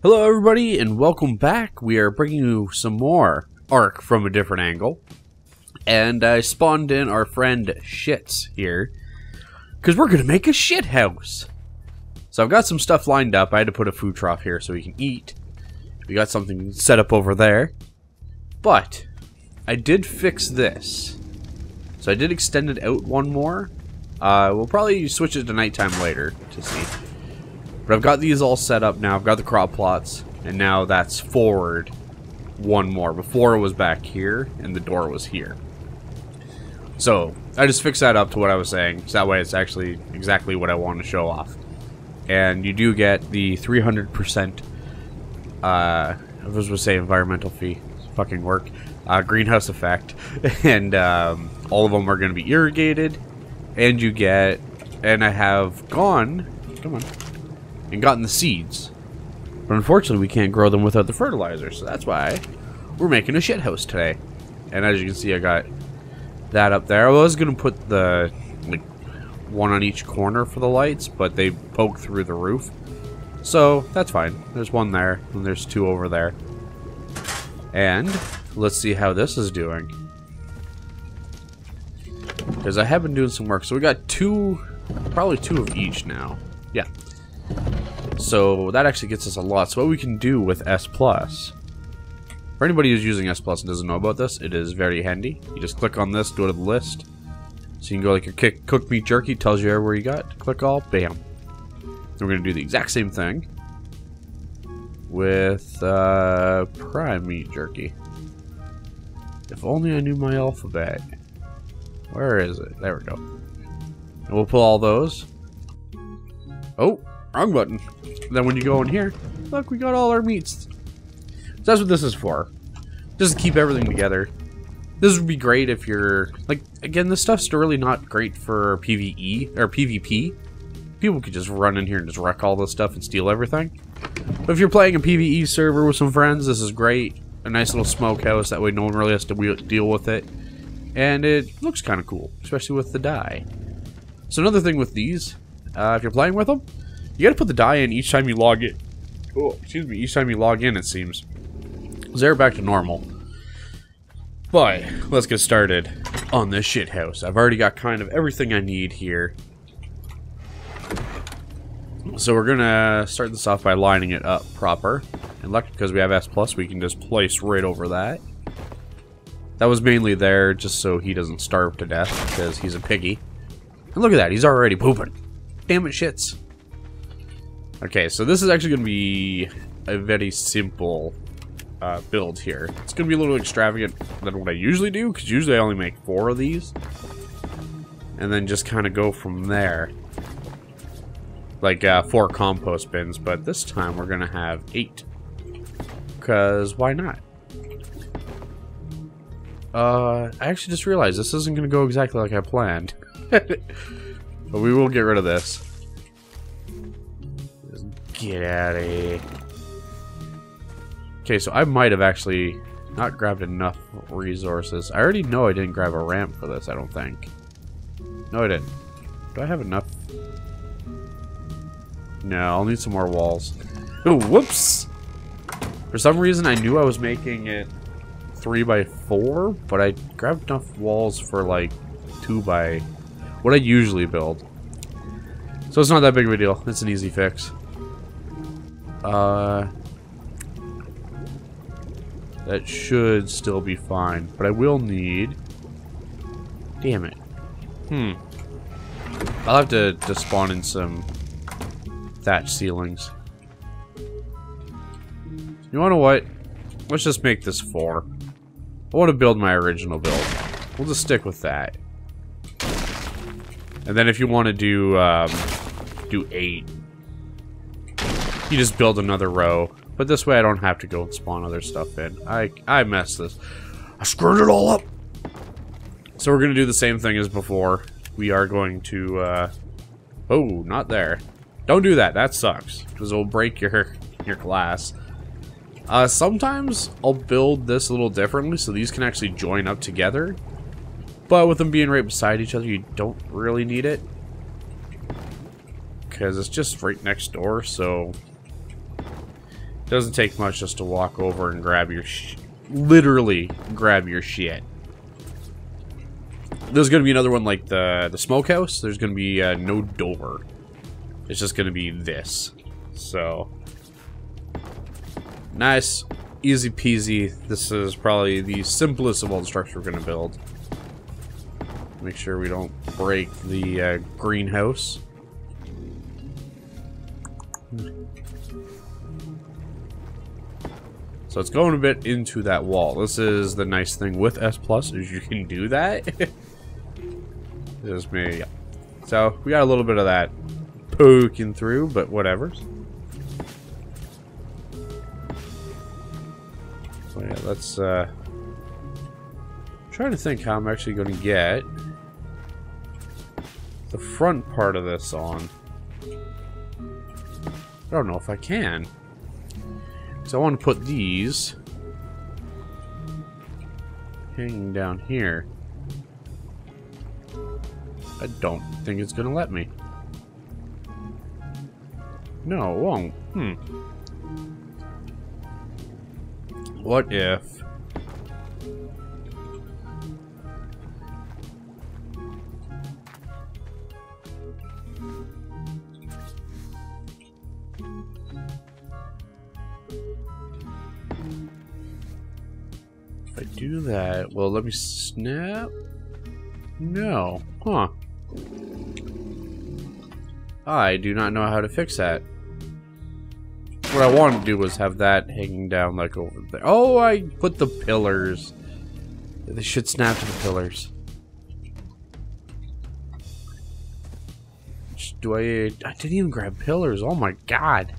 Hello everybody and welcome back. We are bringing you some more ARK from a different angle. And I spawned in our friend Shitz here, because we're going to make a shit house. So I've got some stuff lined up. I had to put a food trough here so we can eat. We got something set up over there. But I did fix this. So I did extend it out one more. We'll probably switch it to nighttime later to see. But I've got these all set up now. I've got the crop plots, and now that's forward one more. Before it was back here, and the door was here. So I just fixed that up to what I was saying, so that way it's actually exactly what I want to show off. And you do get the 300%, I was going to say environmental fee, fucking work, greenhouse effect, and all of them are going to be irrigated, and you get, and I have gone, come on, and gotten the seeds. But unfortunately we can't grow them without the fertilizer, so that's why we're making a shit house today. And as you can see, I got that up there. I was gonna put the like one on each corner for the lights, but they poke through the roof, so that's fine. There's one there and there's two over there. And let's see how this is doing, because I have been doing some work. So we got two, probably two of each now. Yeah. So that actually gets us a lot. So what we can do with S+, for anybody who's using S+ and doesn't know about this, it is very handy. You just click on this, go to the list. So you can go like your cooked meat jerky, tells you where you got. Click all, bam. And we're going to do the exact same thing with prime meat jerky. If only I knew my alphabet. Where is it? There we go. And we'll pull all those. Oh, wrong button. Then when you go in here, look, we got all our meats. So that's what this is for. Just to keep everything together. This would be great if you're, like, again, this stuff's really not great for PvE, or PvP. People could just run in here and just wreck all this stuff and steal everything. But if you're playing a PvE server with some friends, this is great. A nice little smokehouse, that way no one really has to deal with it. And it looks kind of cool, especially with the dye. So another thing with these, if you're playing with them, you gotta put the dye in each time you log in. Oh, excuse me, each time you log in, it seems. They're back to normal. But let's get started on this shit house. I've already got kind of everything I need here. So we're gonna start this off by lining it up proper. And luckily, because we have S+, we can just place right over that. That was mainly there just so he doesn't starve to death, because he's a piggy. And look at that, he's already pooping. Damn it, Shits. Okay, so this is actually going to be a very simple build here. It's going to be a little extravagant than what I usually do, because usually I only make 4 of these. And then just kind of go from there. Like 4 compost bins, but this time we're going to have 8. Because why not? I actually just realized this isn't going to go exactly like I planned. But we will get rid of this. Get out of here. Okay, so I might have actually not grabbed enough resources. I already know I didn't grab a ramp for this, I don't think. No, I didn't. Do I have enough? No, I'll need some more walls. Oh, whoops! For some reason, I knew I was making it 3x4, but I grabbed enough walls for like 2x what I usually build. So it's not that big of a deal. It's an easy fix. That should still be fine, but I will need... Damn it. I'll have to spawn in some thatch ceilings. You wanna what? Let's just make this 4. I want to build my original build. We'll just stick with that. And then if you want to do 8, you just build another row. But this way I don't have to go and spawn other stuff in. I messed this. I screwed it all up. So we're going to do the same thing as before. We are going to... oh, not there. Don't do that. That sucks. Because it will break your glass. Sometimes I'll build this a little differently so these can actually join up together. But with them being right beside each other, you don't really need it. Because it's just right next door, so Doesn't take much just to walk over and grab your literally grab your shit. There's gonna be another one like the smokehouse. There's gonna be no door. It's just gonna be this. So nice, easy peasy. This is probably the simplest of all the structures we're gonna build. Make sure we don't break the greenhouse. So it's going a bit into that wall. This is the nice thing with S Plus is you can do that. Just me. Yeah. So we got a little bit of that poking through, but whatever. So yeah, let's try to think how I'm actually going to get the front part of this on. I don't know if I can. So I want to put these hanging down here. I don't think it's gonna let me. No, it won't. What if... I do that, well, let me snap. No. Huh. I do not know how to fix that. What I wanted to do was have that hanging down like over there. Oh, I put the pillars. They should snap to the pillars. I didn't even grab pillars. Oh my god.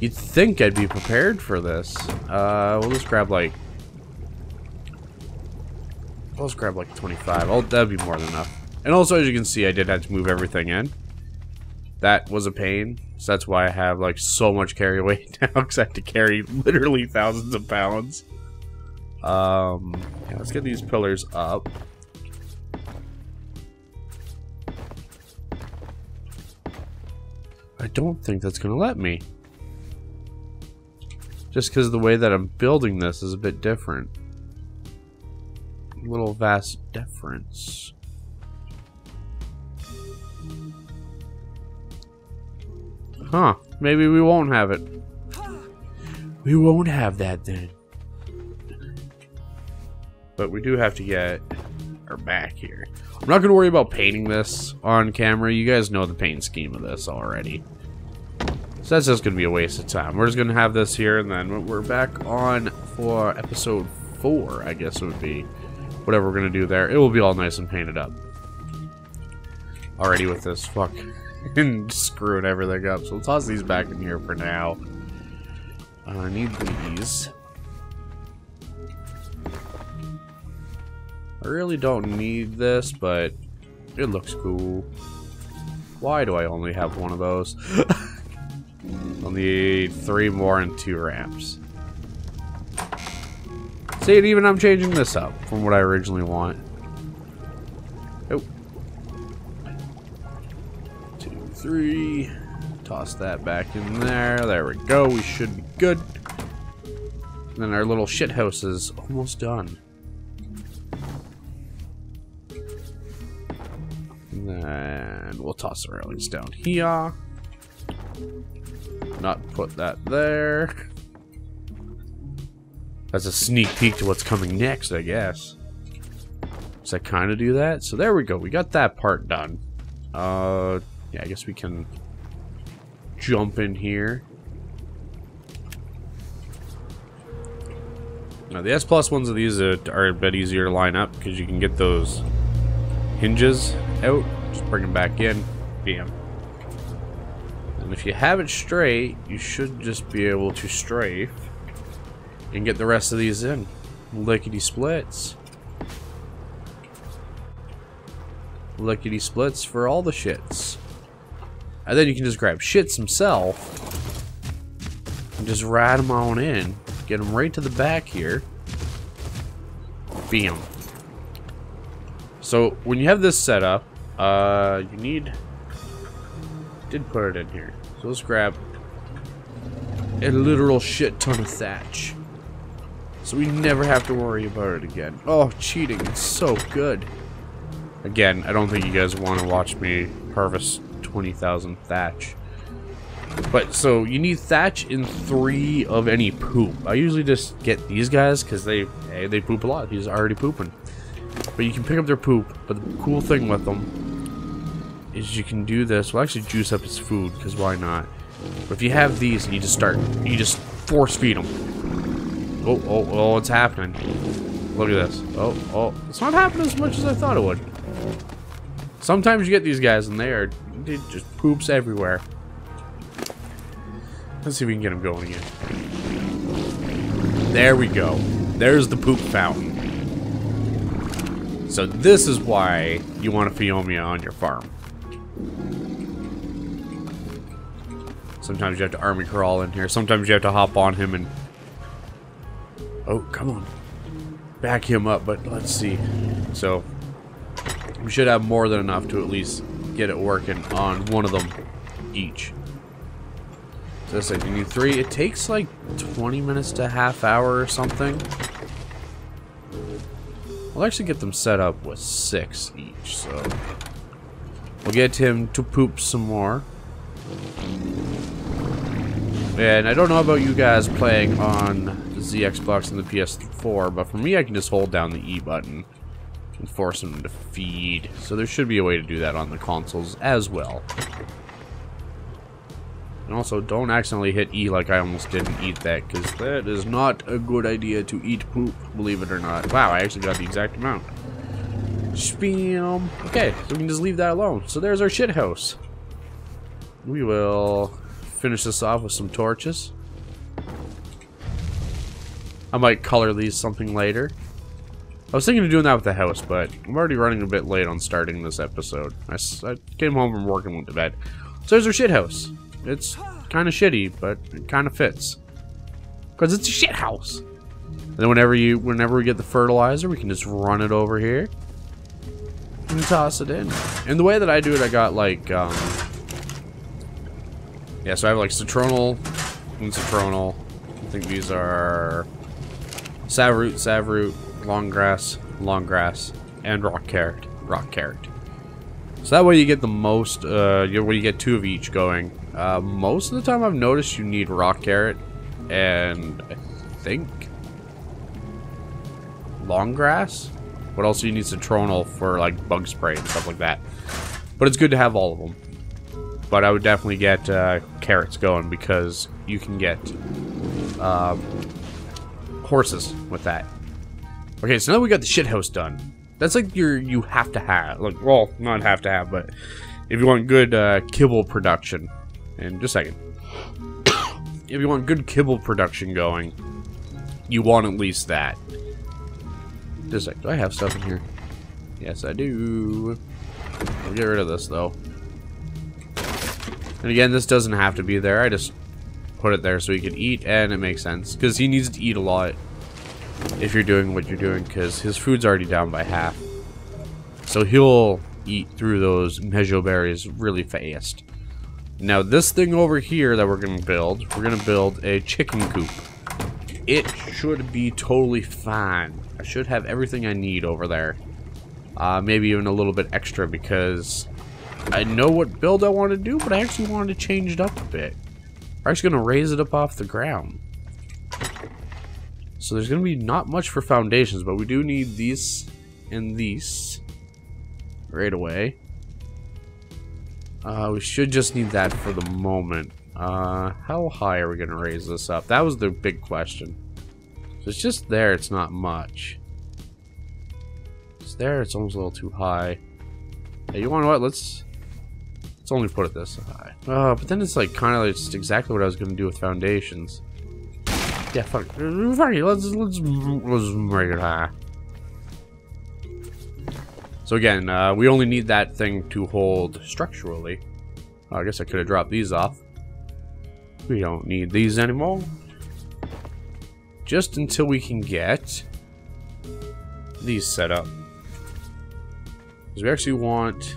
You'd think I'd be prepared for this. We'll just grab like... I'll just grab like 25. Oh, that'd be more than enough. And also, as you can see, I did have to move everything in. That was a pain. So that's why I have like so much carry weight now, because I have to carry literally thousands of pounds. Yeah, let's get these pillars up. I don't think that's gonna let me. Just because the way that I'm building this is a bit different. Little vast difference. Huh. Maybe we won't have it. We won't have that then. But we do have to get our back here. I'm not going to worry about painting this on camera. You guys know the paint scheme of this already. So that's just going to be a waste of time. We're just going to have this here, and then we're back on for episode 4, I guess it would be. Whatever we're going to do there. It will be all nice and painted up. Already with this fucking screwing everything up. So we'll toss these back in here for now. I need these. I really don't need this, but it looks cool. Why do I only have one of those? I'll need 3 more and 2 ramps. See, and even I'm changing this up from what I originally want. Oh. 2, 3. Toss that back in there. There we go. We should be good. And then our little shit house is almost done. And then we'll toss the railings down here. Not put that there. That's a sneak peek to what's coming next, I guess. Does that kind of do that? So there we go. We got that part done. Yeah, I guess we can jump in here. Now, the S Plus ones of these are a bit easier to line up because you can get those hinges out. Just bring them back in. Bam. And if you have it straight, you should just be able to strafe and get the rest of these in. Lickety splits. Lickety splits for all the shits. And then you can just grab Shitz himself and just ride him on in. Get him right to the back here. Bam. So when you have this set up, you need... Did put it in here. So let's grab a literal shit ton of thatch. So we never have to worry about it again. Oh, cheating. It's so good. Again, I don't think you guys want to watch me harvest 20,000 thatch. But, so, you need thatch in 3 of any poop. I usually just get these guys, because they poop a lot. He's already pooping. But you can pick up their poop, but the cool thing with them is you can do this. We'll actually juice up his food, because why not? But if you have these, and you just force feed them. Oh, it's happening. Look at this. Oh, it's not happening as much as I thought it would. Sometimes you get these guys, and they just poops everywhere. Let's see if we can get him going again. There we go. There's the poop fountain. So this is why you want a Phiomia on your farm. Sometimes you have to army crawl in here. Sometimes you have to hop on him and... Oh, come on. Back him up, but let's see. So, we should have more than enough to at least get it working on one of them each. So that's like, you need 3. It takes like 20 minutes to a half hour or something. I'll actually get them set up with 6 each, so we'll get him to poop some more. And I don't know about you guys playing on the Xbox and the PS4, but for me, I can just hold down the E button and force him to feed. So there should be a way to do that on the consoles as well. And also, don't accidentally hit E like I almost didn't eat that, because that is not a good idea to eat poop, believe it or not. Wow, I actually got the exact amount. Spam. Okay, so we can just leave that alone. So there's our shit house. We will finish this off with some torches. I might color these something later. I was thinking of doing that with the house, but I'm already running a bit late on starting this episode. I came home from work and went to bed. So there's our shit house. It's kind of shitty, but it kind of fits. Because it's a shit house. And then whenever we get the fertilizer, we can just run it over here. And toss it in. And the way that I do it, I got like, yeah, so I have like citronal and citronal. I think these are savroot, long grass, and rock carrot. So that way you get the most, you get 2 of each going. Most of the time I've noticed you need rock carrot and I think long grass, but also you need citronal for like bug spray and stuff like that. But it's good to have all of them. But I would definitely get carrots going because you can get horses with that. Okay, so now we got the shit house done. That's like you have to have, like, well, not have to have, but if you want good kibble production, and just a second, if you want good kibble production going, you want at least that. Just a sec, do I have stuff in here? Yes, I do. I'll get rid of this though. And again, this doesn't have to be there. I just put it there so he can eat, and it makes sense because he needs to eat a lot if you're doing what you're doing, because his food's already down by half. So he'll eat through those mejo berries really fast. Now this thing over here that we're going to build a chicken coop. It should be totally fine. I should have everything I need over there. Maybe even a little bit extra because I know what build I want to do, but I actually wanted to change it up a bit. We're actually going to raise it up off the ground. So there's going to be not much for foundations, but we do need these and these right away. We should just need that for the moment. How high are we going to raise this up? That was the big question. So it's just there, it's not much. It's there, it's almost a little too high. Hey, you want what? Let's only put it this high. But then it's like kind of like just exactly what I was going to do with foundations. Yeah, fuck it. Let's make it high. So again, we only need that thing to hold structurally. I guess I could have dropped these off. We don't need these anymore. Just until we can get these set up. Because we actually want...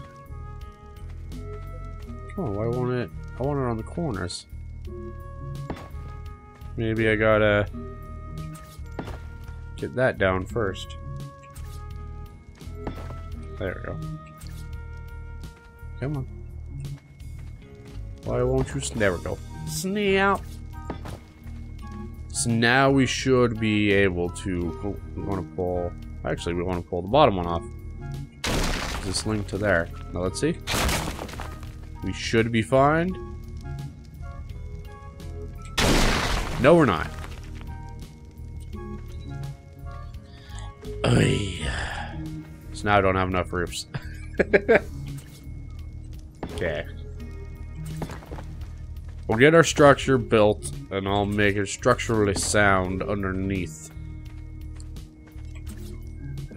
Oh, I want it on the corners. Maybe I gotta get that down first. There we go. Come on. Why won't you? There we go. Snap. So now we should be able to. Oh, we want to pull. Actually, we want to pull the bottom one off. This link to there. Now let's see. We should be fine. No, we're not. Oy. So now I don't have enough roofs. Okay. We'll get our structure built, and I'll make it structurally sound underneath.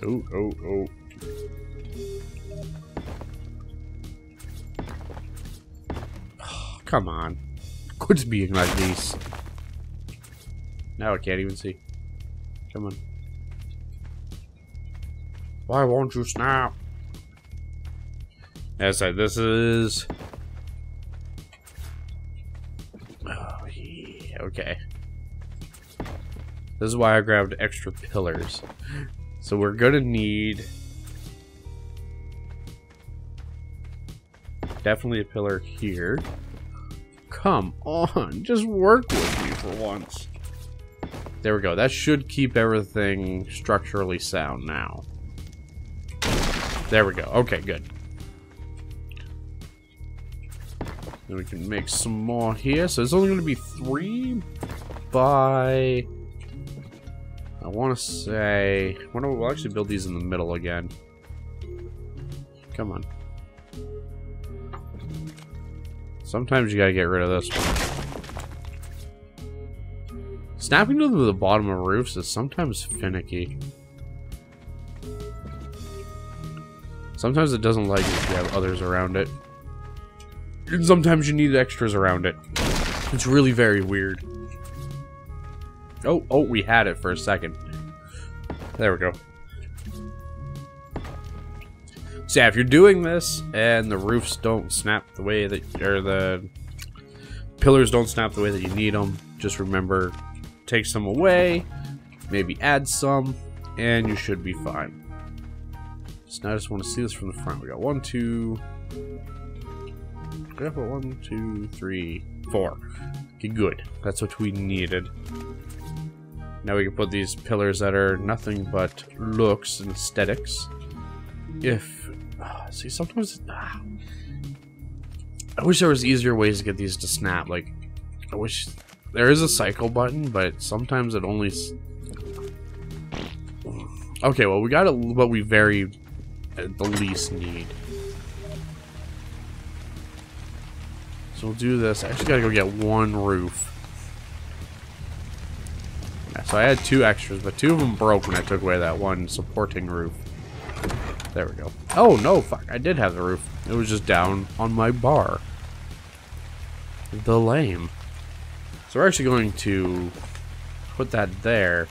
Oh, oh, oh. Oh, come on. Quit being like this. Now I can't even see. Come on. Why won't you snap? As I said, this is... Oh, yeah. Okay. This is why I grabbed extra pillars. So we're gonna need... Definitely a pillar here. Come on, just work with me for once. There we go. That should keep everything structurally sound now. There we go. Okay, good. Then we can make some more here. So it's only going to be 3 by... I want to say... We'll actually build these in the middle again. Come on. Sometimes you gotta get rid of this one. Snapping to the bottom of roofs is sometimes finicky. Sometimes it doesn't like it if you have others around it. And sometimes you need extras around it. It's really very weird. Oh, we had it for a second. There we go. So yeah, if you're doing this and the roofs don't snap the way that, or the pillars don't snap the way that you need them, just remember, take some away, maybe add some, and you should be fine. So now I just want to see this from the front. We got 1, 2, 3, 4. Okay, good. That's what we needed. Now we can put these pillars that are nothing but looks and aesthetics. See, sometimes I wish there was easier ways to get these to snap. Like, I wish there is a cycle button, but sometimes it only. Okay, well, we got what we very at the least need. So we'll do this. I actually gotta go get 1 roof. Yeah, so I had 2 extras, but 2 of them broke when I took away that 1 supporting roof. There we go. Oh, no, fuck. I did have the roof. It was just down on my bar. The lame. So we're actually going to put that there.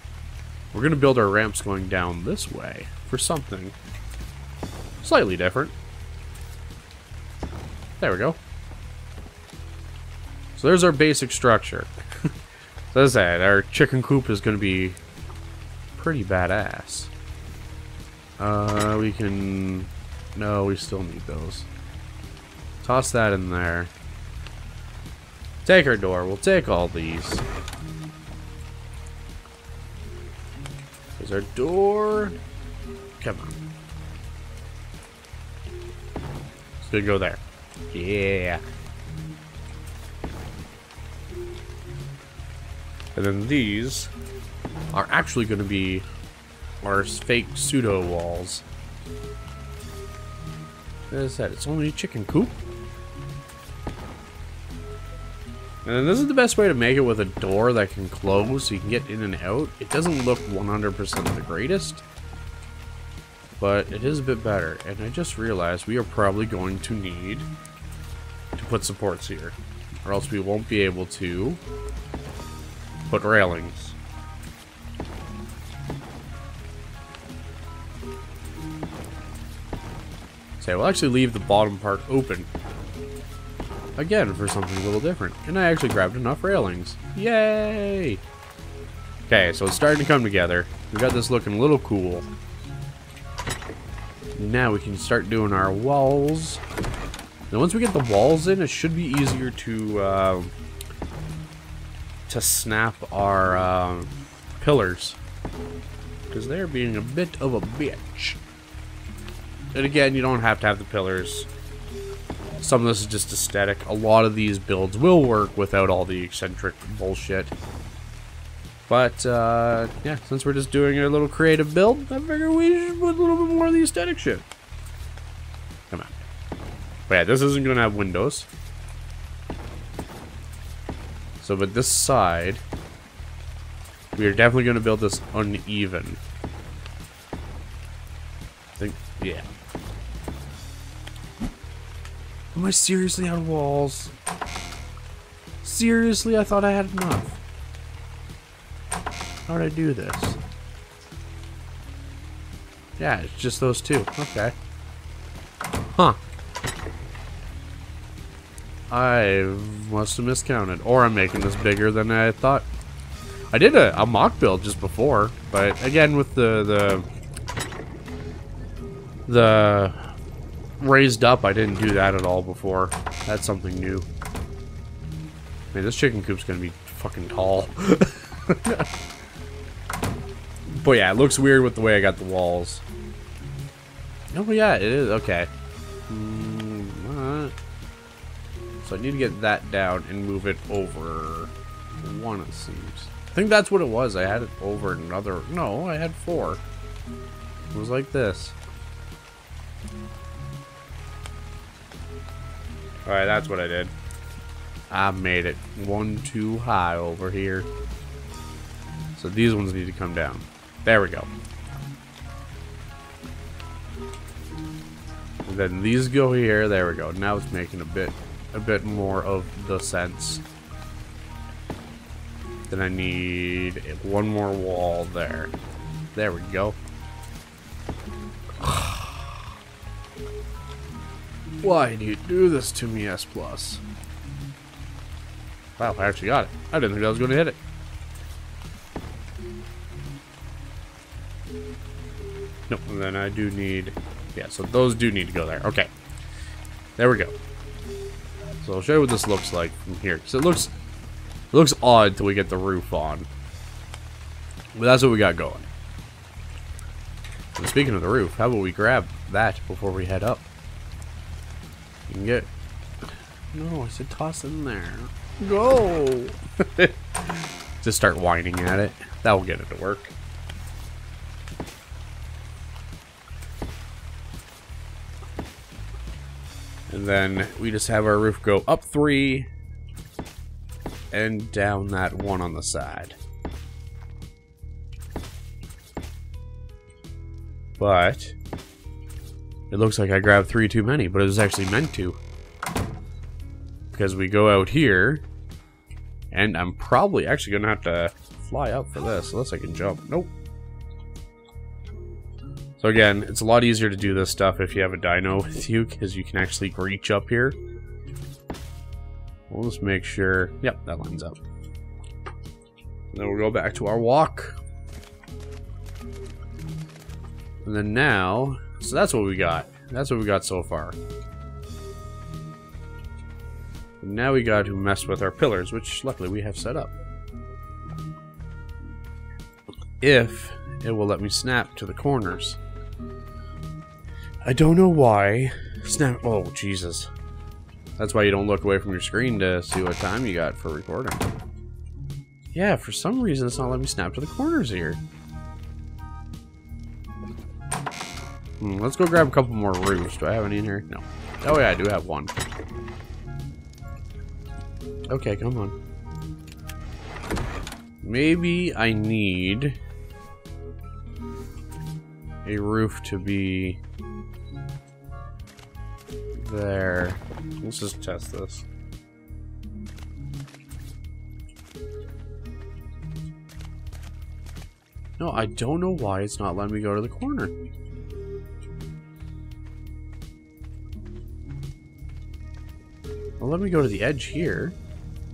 We're going to build our ramps going down this way for something slightly different. There we go. So there's our basic structure. So as I said, our chicken coop is going to be pretty badass. We can... No, we still need those. Toss that in there. Take our door. We'll take all these. There's our door. Come on. It's gonna go there. Yeah. And then these are actually going to be our fake pseudo walls. As I said, it's only a chicken coop. And then this is the best way to make it with a door that can close so you can get in and out. It doesn't look 100% the greatest, but it is a bit better. And I just realized we are probably going to need to put supports here, or else we won't be able to put railings. So we'll actually leave the bottom part open. again for something a little different. And I actually grabbed enough railings. Yay! Okay, so it's starting to come together. We got this looking a little cool. Now we can start doing our walls. Now once we get the walls in, it should be easier to snap our pillars. Because they're being a bit of a bitch. And again, you don't have to have the pillars. Some of this is just aesthetic. A lot of these builds will work without all the eccentric bullshit. But, yeah, since we're just doing a little creative build, I figure we should put a little bit more of the aesthetic shit. Come on. But yeah, this isn't going to have windows. So, but this side, we are definitely going to build this uneven. I think, yeah. Am I seriously out of walls? Seriously, I thought I had enough. How did I do this? Yeah, it's just those two. Okay. Huh. I must have miscounted. Or I'm making this bigger than I thought. I did a mock build just before, but again with the raised up, I didn't do that at all before. That's something new. Man, this chicken coop's gonna be fucking tall. But yeah, it looks weird with the way I got the walls. Oh yeah, it is. Okay. So I need to get that down and move it over one, it seems. I think that's what it was. I had it over another. No, I had 4. It was like this. Alright, that's what I did. I made it one too high over here. So these ones need to come down. There we go. And then these go here. There we go. Now it's making a bit more of the sense. Then I need one more wall there. There we go. Why do you do this to me, S+? Wow, I actually got it. I didn't think I was going to hit it. Nope, and then I do need... Yeah, so those do need to go there. Okay. There we go. So I'll show you what this looks like from here. Because it looks odd till we get the roof on. But that's what we got going. And speaking of the roof, how about we grab that before we head up? You can get... No, I said toss in there. Go! Just start whining at it. That will get it to work. And then we just have our roof go up 3 and down that one on the side. But it looks like I grabbed 3 too many, but it was actually meant to. Because we go out here, and I'm probably actually going to have to fly up for this, unless I can jump. Nope. So again, it's a lot easier to do this stuff if you have a dino with you, because you can actually reach up here. We'll just make sure... Yep, that lines up. And then we'll go back to our walk. And then now... So that's what we got. That's what we got so far. And now we got to mess with our pillars, which luckily we have set up. If it will let me snap to the corners. I don't know why. Snap. Oh, Jesus. That's why you don't look away from your screen to see what time you got for recording. Yeah, for some reason it's not letting me snap to the corners here. Let's go grab a couple more roofs. Do I have any in here? No. Oh yeah, I do have one. Okay, come on. Maybe I need a roof to be there. Let's just test this. No, I don't know why it's not letting me go to the corner. Well, let me go to the edge here.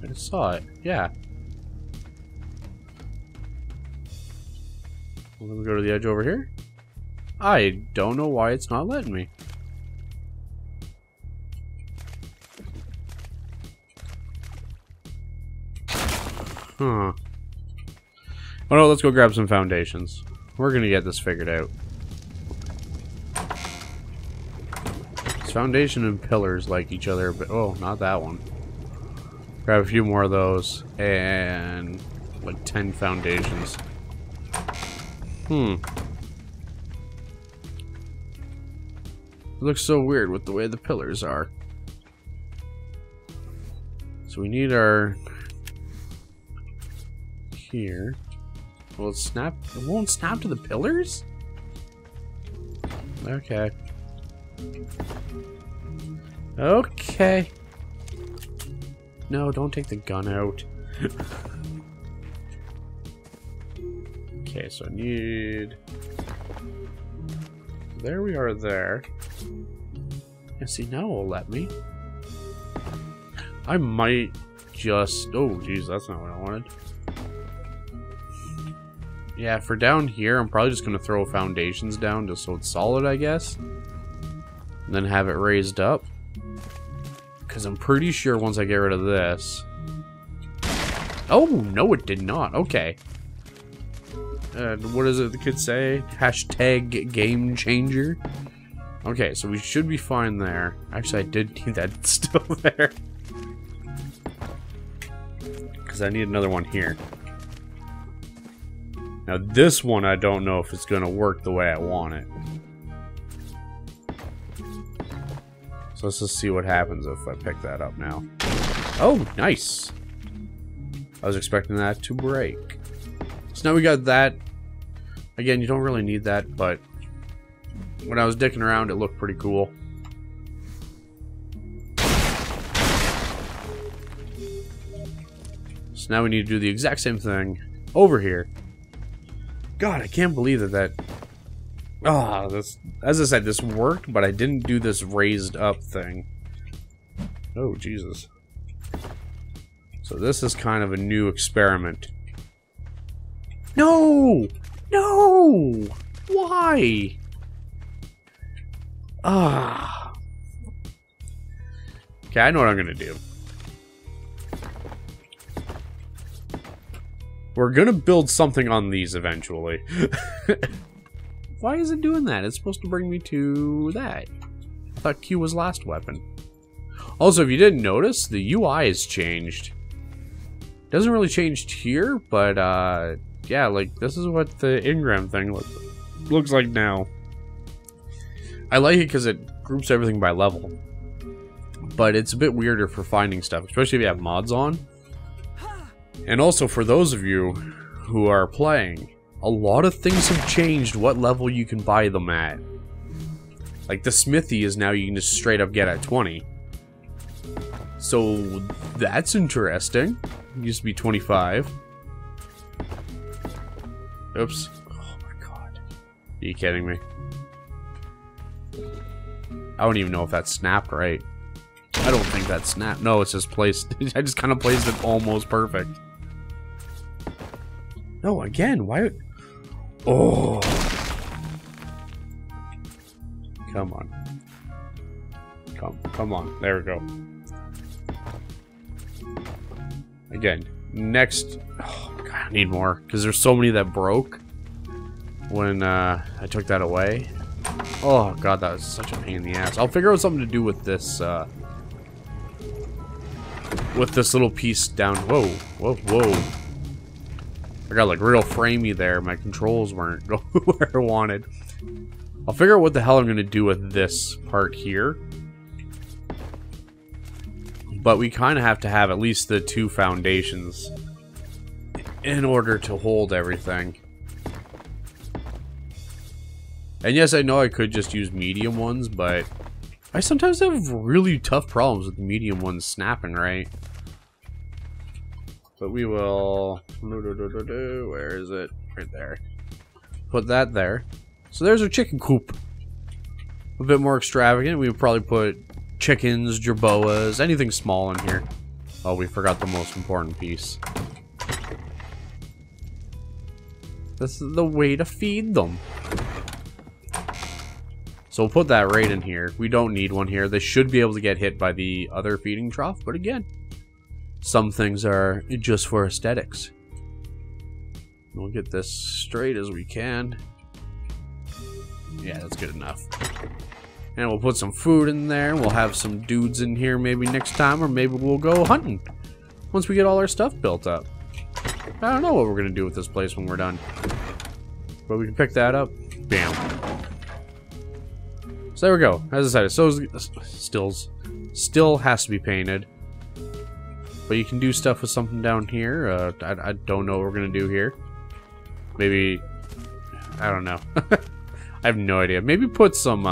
I just saw it. Yeah. Well, let me go to the edge over here. I don't know why it's not letting me. Huh. Oh no, let's go grab some foundations. We're gonna get this figured out. This foundation and pillars like each other, but oh, not that one. Grab a few more of those and like 10 foundations. It looks so weird with the way the pillars are. So we need our here. Will it snap? It won't snap to the pillars? Okay. Okay. No, don't take the gun out. Okay, so I need... There we are there. Yeah, see, now it'll let me. I might just... Oh, geez, that's not what I wanted. Yeah, for down here, I'm probably just going to throw foundations down just so it's solid, I guess. And then have it raised up. Because I'm pretty sure once I get rid of this... Oh, no, it did not. Okay. What does it the kids say? Hashtag game changer. Okay, so we should be fine there. Actually, I did need that still there. Because I need another one here. Now this one, I don't know if it's going to work the way I want it. So let's just see what happens if I pick that up now. Oh, nice! I was expecting that to break. So now we got that. Again, you don't really need that, but when I was dicking around, it looked pretty cool. So now we need to do the exact same thing over here. God, I can't believe that this, as I said, this worked, but I didn't do this raised up thing. Oh, Jesus. So this is kind of a new experiment. No! No! Why? Ah. Okay, I know what I'm gonna do. We're gonna build something on these eventually. Why is it doing that? It's supposed to bring me to that. I thought Q was last weapon. Also, if you didn't notice, the UI has changed. Doesn't really change here, but yeah, like this is what the engram thing looks like now. I like it because it groups everything by level. But it's a bit weirder for finding stuff, especially if you have mods on. And also for those of you who are playing, a lot of things have changed what level you can buy them at. Like the smithy is now you can just straight up get at 20. So that's interesting. It used to be 25. Oops. Oh my god. Are you kidding me? I don't even know if that snapped right. I don't think that snapped. No, it's just placed. I just kind of placed it almost perfect. No, again, why? Oh. Come on. Come on. There we go. Again, next. Oh my god, I need more because there's so many that broke when I took that away. Oh god, that was such a pain in the ass. I'll figure out something to do with this little piece down. Whoa, whoa, whoa! I got like real framey there. My controls weren't going where I wanted. I'll figure out what the hell I'm gonna do with this part here. But we kind of have to have at least the 2 foundations in order to hold everything. And yes, I know I could just use medium ones, but I sometimes have really tough problems with medium ones snapping right. But we will... Where is it? Right there. Put that there. So there's our chicken coop. A bit more extravagant. We would probably put chickens, jerboas, anything small in here. Oh, we forgot the most important piece. This is the way to feed them. So we'll put that right in here. We don't need one here. They should be able to get hit by the other feeding trough, but again, some things are just for aesthetics. We'll get this straight as we can. Yeah, that's good enough. And we'll put some food in there. We'll have some dudes in here maybe next time, or maybe we'll go hunting once we get all our stuff built up. I don't know what we're gonna do with this place when we're done, but we can pick that up. Bam. So there we go. As I said, still has to be painted, but you can do stuff with something down here. I don't know what we're gonna do here. Maybe, I don't know. I have no idea. Maybe put some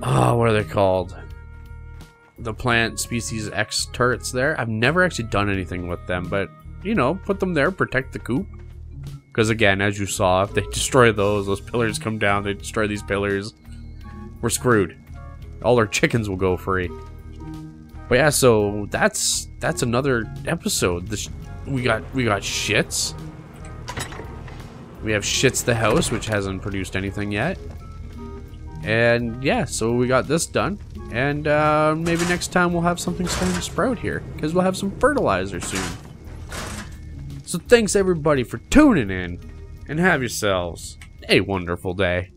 what are they called? The plant species X turrets there. I've never actually done anything with them, but you know, put them there, protect the coop. Because again, as you saw, if they destroy those pillars come down, they destroy these pillars, we're screwed. All our chickens will go free. But yeah, so that's another episode. We got Shitz. We have Shitz the house, which hasn't produced anything yet. And yeah, so we got this done. And maybe next time we'll have something starting to sprout here, because we'll have some fertilizer soon. So thanks everybody for tuning in, and have yourselves a wonderful day.